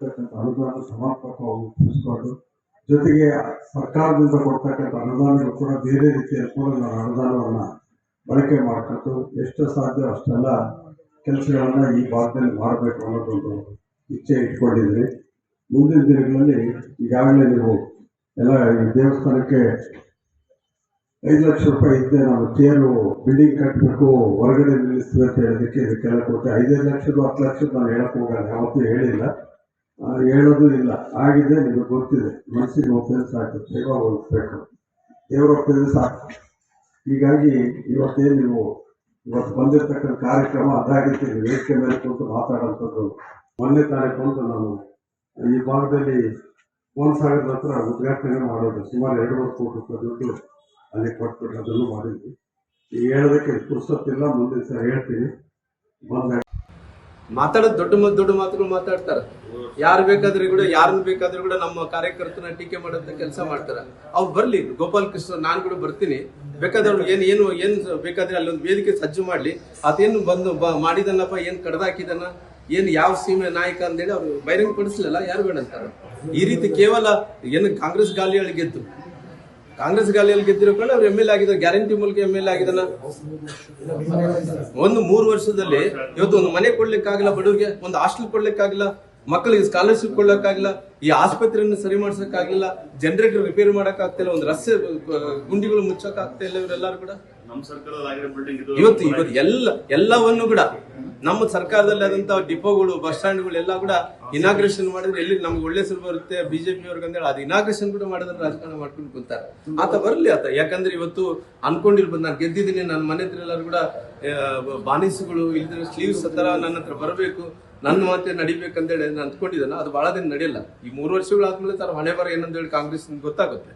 ಅನುದಾನ ಸಮರ್ಪಕವಾಗಿ ಉಪಯೋಗಿಸಿಕೊಂಡು ಜೊತೆಗೆ ಸರ್ಕಾರದಿಂದ ಕೊಡ್ತಕ್ಕಂಥ ಅನುದಾನಗಳು ಕೂಡ ಬೇರೆ ರೀತಿಯ ಅನುದಾನವನ್ನು ಬಳಕೆ ಮಾಡಿಕೊಂಡು ಎಷ್ಟು ಸಾಧ್ಯ ಅಷ್ಟೆಲ್ಲ ಕೆಲಸಗಳನ್ನ ಈ ಭಾಗದಲ್ಲಿ ಮಾಡಬೇಕು ಅನ್ನೋದೊಂದು ಇಚ್ಛೆ ಇಟ್ಕೊಂಡಿದ್ರಿ. ಮುಂದಿನ ದಿನಗಳಲ್ಲಿ ಈಗಾಗಲೇ ನೀವು ಎಲ್ಲ ಈ ದೇವಸ್ಥಾನಕ್ಕೆ 5 ಲಕ್ಷ ರೂಪಾಯಿ ಇದ್ದೆ ನಾವು ಚೇರು ಬಿಲ್ಡಿಂಗ್ ಕಟ್ಟಬೇಕು ಹೊರಗಡೆ ನಿಲ್ಲಿಸ್ತೀವಿ ಅಂತ ಹೇಳೋದಕ್ಕೆ ಇದಕ್ಕೆಲ್ಲ ಕೊಟ್ಟೆ. 5 ಲಕ್ಷದ 10 ಲಕ್ಷದ ನಾನು ಹೇಳಕ್ಕೆ ಹೋಗಲ್ಲ, ಯಾವತ್ತೂ ಹೇಳಿಲ್ಲ, ಹೇಳೋದು ಇಲ್ಲ. ಆಗಿದೆ, ನಿಮಗೆ ಗೊತ್ತಿದೆ. ಮನಸ್ಸಿಗೆ ಒಪ್ಪಿದ್ರೆ ಸಾಕು, ಸೇವಾ ಹೋಲಿಸ್ಬೇಕು, ದೇವರ ಒಪ್ಪಿದ್ರೆ ಸಾಕು. ಹೀಗಾಗಿ ಇವತ್ತೇನು ನೀವು ಇವತ್ತು ಬಂದಿರತಕ್ಕಂಥ ಕಾರ್ಯಕ್ರಮ ಅದಾಗಿತ್ತು. ವೇದಿಕೆ ಮೇಲೆ ಕುಂತು ಮಾತಾಡೋಂಥದ್ದು ಮೊನ್ನೆ ತಾನೇ ಕುಂತು ನಾನು ಈ ಭಾಗದಲ್ಲಿ ಸಾಗರದ ಹತ್ರ ಉದ್ಘಾಟನೆ ಮಾಡೋದು ಸುಮಾರು 2.5 ಕೋಟಿ ರೂಪಾಯಿ ದುಡ್ಡು ಅಲ್ಲಿ ಕೊಟ್ಬಿಟ್ಟು ಅದನ್ನು ಮಾಡಿದ್ವಿ. ಈಗ ಹೇಳೋದಕ್ಕೆ ಪುರ್ಸೊತ್ತಿಲ್ಲ, ಮುಂದಿನ ಸಲ ಹೇಳ್ತೀನಿ. ಬಂದಾಗ ಮಾತಾಡೋದು ದೊಡ್ಡ ಮಾತುಗಳು ಮಾತಾಡ್ತಾರೆ. ಯಾರು ಬೇಕಾದ್ರೂ ಕೂಡ ಯಾರನ್ನ ಬೇಕಾದ್ರೂ ಕೂಡ ನಮ್ಮ ಕಾರ್ಯಕರ್ತನ ಟೀಕೆ ಮಾಡೋಂಥ ಕೆಲಸ ಮಾಡ್ತಾರೆ. ಅವ್ರು ಬರ್ಲಿ, ಗೋಪಾಲ್ ಕೃಷ್ಣ ನಾನು ಕೂಡ ಬರ್ತೀನಿ. ಬೇಕಾದ್ರೆ ಅವ್ರು ಏನು ಬೇಕಾದ್ರೆ ಅಲ್ಲೊಂದು ವೇದಿಕೆ ಸಜ್ಜು ಮಾಡ್ಲಿ. ಅದೇನು ಬಂದು ಮಾಡಿದನಪ್ಪ, ಏನ್ ಕಡ್ದಾಕಿದನ, ಏನು ಯಾವ ಸೀಮೆ ನಾಯಕ ಅಂತೇಳಿ ಅವ್ರು ಬಹಿರಂಗ ಪಡಿಸ್ಲಿಲ್ಲ. ಯಾರು ಬೇಡ ಅಂತಾರೆ. ಈ ರೀತಿ ಕೇವಲ ಏನು ಕಾಂಗ್ರೆಸ್ ಗಾಲಿಯಲ್ಲಿ ಗೆದ್ದು ಗೆದ್ದಿರೋಕೊಂಡು ಅವ್ರು MLA ಆಗಿದ್ದಾರೆ. ಗ್ಯಾರಂಟಿ ಮೂಲಕ MLA ಆಗಿದ್ದಾನ. ಒಂದು 3 ವರ್ಷದಲ್ಲಿ ಇವತ್ತು ಒಂದು ಮನೆ ಕೊಡ್ಲಿಕ್ಕಾಗಿಲ್ಲ, ಬಡವರಿಗೆ ಒಂದು ಹಾಸ್ಟೆಲ್ ಕೊಡ್ಲಿಕ್ಕಾಗಿಲ್ಲ, ಮಕ್ಕಳಿಗೆ ಸ್ಕಾಲರ್ಶಿಪ್ ಕೊಡ್ಲಿಕ್ಕಾಗಿಲ್ಲ, ಈ ಆಸ್ಪತ್ರೆಯನ್ನು ಸರಿ ಮಾಡ್ಸಕ್ಕಾಗಿಲ್ಲ, ಜನರೇಟರ್ ರಿಪೇರಿ ಮಾಡಕ್ ಆಗ್ತಿಲ್ಲ, ಒಂದು ರಸ್ತೆ ಗುಂಡಿಗಳು ಮುಚ್ಚಕ್ ಆಗ್ತಾ ಇಲ್ಲ. ಇವರೆಲ್ಲರೂ ಕೂಡ ಇವತ್ತು ಎಲ್ಲವನ್ನು ಕೂಡ ನಮ್ಮ ಸರ್ಕಾರದಲ್ಲಿ ಆದಂತಹ ಡಿಪೋಗಳು, ಬಸ್ ಸ್ಟ್ಯಾಂಡ್ಗಳು ಎಲ್ಲ ಕೂಡ ಇನಾಗ್ರೇಷನ್ ಮಾಡಿದ್ರೆ ಎಲ್ಲಿ ನಮ್ಗೆ ಒಳ್ಳೆ ಹೆಸರು ಬರುತ್ತೆ ಬಿಜೆಪಿ ಅವ್ರಿಗೆ ಅಂತೇಳಿ ಅದು ಇನಾಗ್ರೇಷನ್ ಕೂಡ ಮಾಡಿದ್ರೆ ರಾಜಕಾರಣ ಮಾಡ್ಕೊಂಡು ಕೂತಾರೆ. ಆತ ಬರ್ಲಿ ಆತ. ಯಾಕಂದ್ರೆ ಇವತ್ತು ಅನ್ಕೊಂಡಿರ್ಬೋದು ನಾನು ಗೆದ್ದಿದ್ದೀನಿ, ನನ್ನ ಮನೆ ಹತ್ರ ಎಲ್ಲರೂ ಕೂಡ ಬಾನಿಸುಗಳು ಇಲ್ದಿರೋ ಸ್ಲೀವ್ಸ್ ತರ ನನ್ನ ಹತ್ರ ಬರಬೇಕು, ನನ್ನ ಮಾತೆ ನಡಿಬೇಕಂತೇಳಿ ಅಂದ್ಕೊಂಡಿದ್ದಾನ. ಅದು ಬಹಳ ದಿನ ನಡೆಯಲ್ಲ. ಈ 3 ವರ್ಷಗಳಾದ್ಮೇಲೆ ತರ ಹಣೆ ಬರ ಏನಂತ ಹೇಳಿ ಕಾಂಗ್ರೆಸ್ ಗೊತ್ತಾಗುತ್ತೆ.